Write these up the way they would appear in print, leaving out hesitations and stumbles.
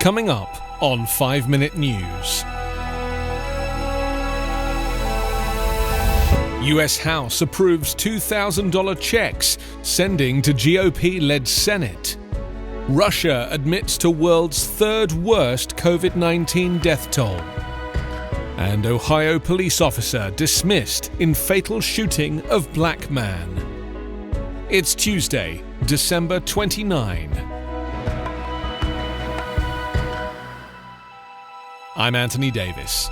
Coming up on 5 Minute News. US House approves $2,000 checks sending to GOP-led Senate. Russia admits to world's third worst COVID-19 death toll. And Ohio police officer dismissed in fatal shooting of black man. It's Tuesday, December 29. I'm Anthony Davis.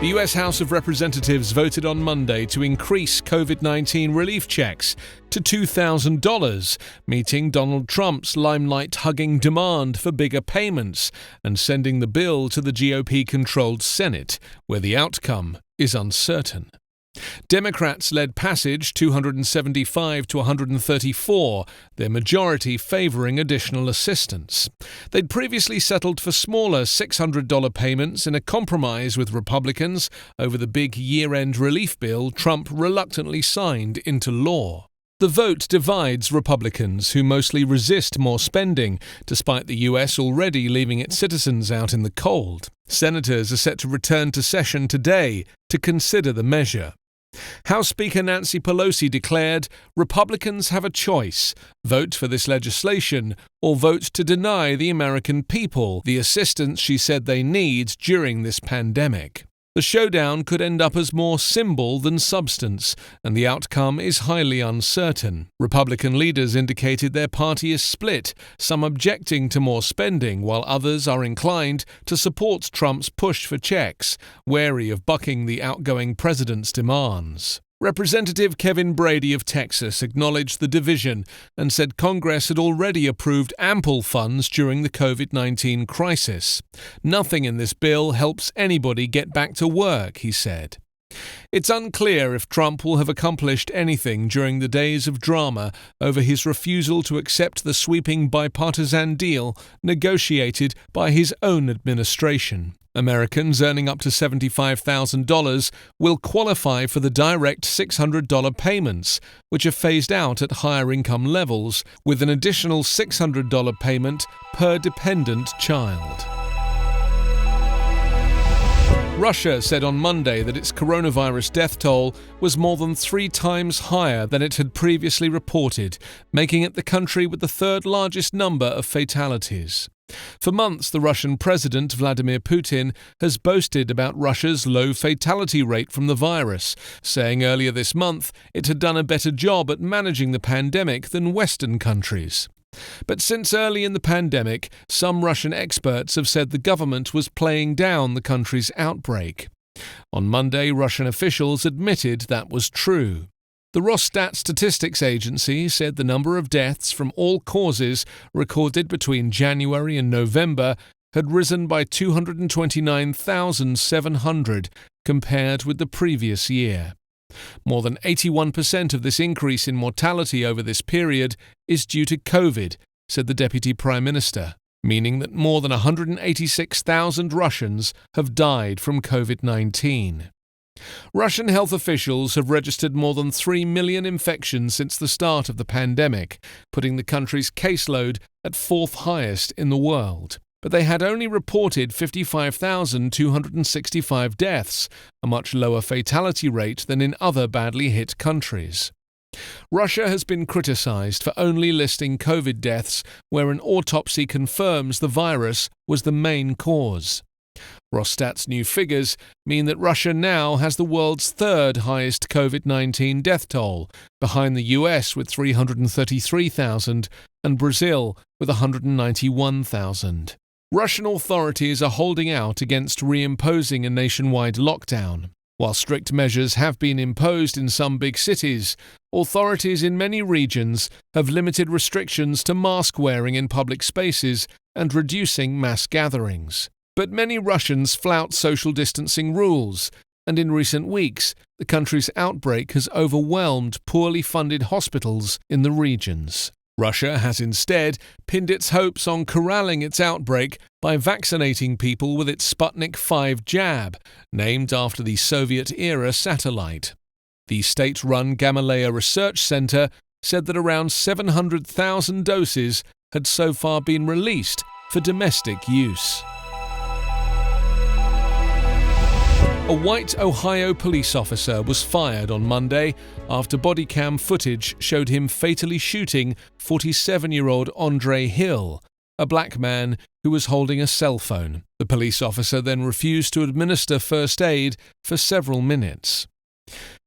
The US House of Representatives voted on Monday to increase COVID-19 relief checks to $2,000, meeting Donald Trump's limelight-hugging demand for bigger payments and sending the bill to the GOP-controlled Senate, where the outcome is uncertain. Democrats led passage 275 to 134, their majority favoring additional assistance. They'd previously settled for smaller $600 payments in a compromise with Republicans over the big year-end relief bill Trump reluctantly signed into law. The vote divides Republicans, who mostly resist more spending, despite the US already leaving its citizens out in the cold. Senators are set to return to session today to consider the measure. House Speaker Nancy Pelosi declared, Republicans have a choice: vote for this legislation or vote to deny the American people the assistance she said they need during this pandemic. The showdown could end up as more symbol than substance, and the outcome is highly uncertain. Republican leaders indicated their party is split, some objecting to more spending, while others are inclined to support Trump's push for checks, wary of bucking the outgoing president's demands. Representative Kevin Brady of Texas acknowledged the division and said Congress had already approved ample funds during the COVID-19 crisis. Nothing in this bill helps anybody get back to work, he said. It's unclear if Trump will have accomplished anything during the days of drama over his refusal to accept the sweeping bipartisan deal negotiated by his own administration. Americans earning up to $75,000 will qualify for the direct $600 payments, which are phased out at higher income levels, with an additional $600 payment per dependent child. Russia said on Monday that its coronavirus death toll was more than 3 times higher than it had previously reported, making it the country with the third largest number of fatalities. For months, the Russian President Vladimir Putin has boasted about Russia's low fatality rate from the virus, saying earlier this month it had done a better job at managing the pandemic than Western countries. But since early in the pandemic, some Russian experts have said the government was playing down the country's outbreak. On Monday, Russian officials admitted that was true. The Rosstat Statistics Agency said the number of deaths from all causes recorded between January and November had risen by 229,700 compared with the previous year. More than 81% of this increase in mortality over this period is due to COVID, said the Deputy Prime Minister, meaning that more than 186,000 Russians have died from COVID-19. Russian health officials have registered more than 3 million infections since the start of the pandemic, putting the country's caseload at 4th highest in the world. But they had only reported 55,265 deaths, a much lower fatality rate than in other badly hit countries. Russia has been criticized for only listing COVID deaths where an autopsy confirms the virus was the main cause. Rosstat's new figures mean that Russia now has the world's third highest COVID-19 death toll, behind the US with 333,000 and Brazil with 191,000. Russian authorities are holding out against reimposing a nationwide lockdown. While strict measures have been imposed in some big cities, authorities in many regions have limited restrictions to mask wearing in public spaces and reducing mass gatherings. But many Russians flout social distancing rules, and in recent weeks, the country's outbreak has overwhelmed poorly funded hospitals in the regions. Russia has instead pinned its hopes on corralling its outbreak by vaccinating people with its Sputnik V jab, named after the Soviet-era satellite. The state-run Gamaleya Research Center said that around 700,000 doses had so far been released for domestic use. A white Ohio police officer was fired on Monday after body cam footage showed him fatally shooting 47-year-old Andre Hill, a black man who was holding a cell phone. The police officer then refused to administer first aid for several minutes.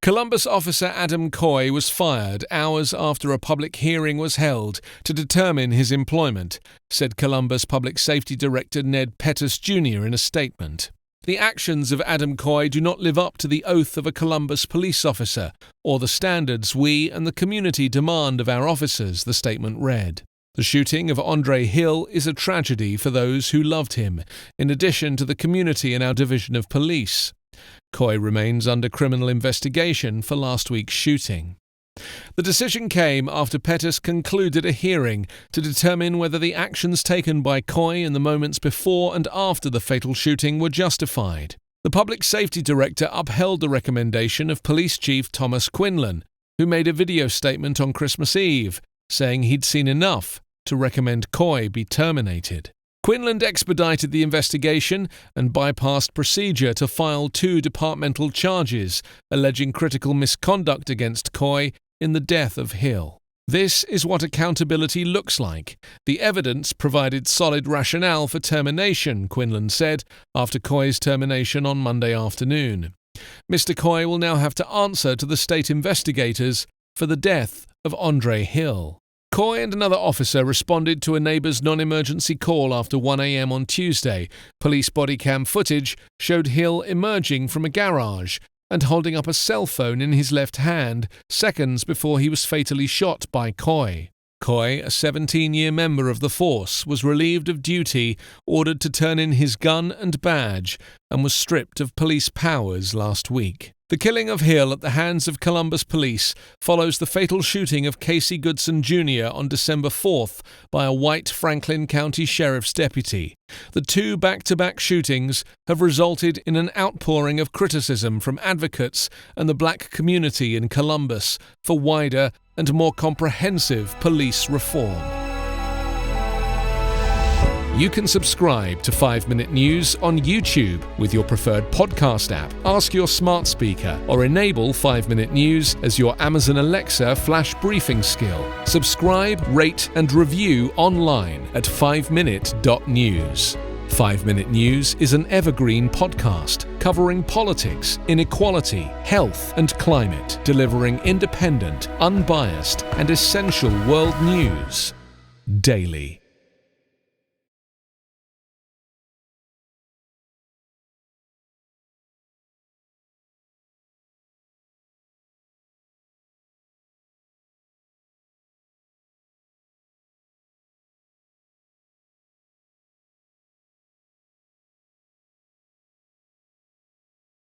Columbus officer Adam Coy was fired hours after a public hearing was held to determine his employment, said Columbus Public Safety Director Ned Pettus Jr. in a statement. The actions of Adam Coy do not live up to the oath of a Columbus police officer or the standards we and the community demand of our officers, the statement read. The shooting of Andre Hill is a tragedy for those who loved him, in addition to the community and our division of police. Coy remains under criminal investigation for last week's shooting. The decision came after Pettus concluded a hearing to determine whether the actions taken by Coy in the moments before and after the fatal shooting were justified. The Public Safety Director upheld the recommendation of Police Chief Thomas Quinlan, who made a video statement on Christmas Eve, saying he'd seen enough to recommend Coy be terminated. Quinlan expedited the investigation and bypassed procedure to file 2 departmental charges alleging critical misconduct against Coy in the death of Hill. This is what accountability looks like. The evidence provided solid rationale for termination, Quinlan said, after Coy's termination on Monday afternoon. Mr. Coy will now have to answer to the state investigators for the death of Andre Hill. Coy and another officer responded to a neighbour's non-emergency call after 1 a.m. on Tuesday. Police body cam footage showed Hill emerging from a garage and holding up a cell phone in his left hand seconds before he was fatally shot by Coy. Coy, a 17-year member of the force, was relieved of duty, ordered to turn in his gun and badge, and was stripped of police powers last week. The killing of Hill at the hands of Columbus police follows the fatal shooting of Casey Goodson Jr. on December 4th by a white Franklin County Sheriff's deputy. The 2 back-to-back shootings have resulted in an outpouring of criticism from advocates and the black community in Columbus for wider and more comprehensive police reform. You can subscribe to 5-Minute News on YouTube with your preferred podcast app. Ask your smart speaker or enable 5-Minute News as your Amazon Alexa flash briefing skill. Subscribe, rate and review online at 5minute.news. 5-Minute News is an Evergreen Podcast covering politics, inequality, health and climate, delivering independent, unbiased and essential world news daily.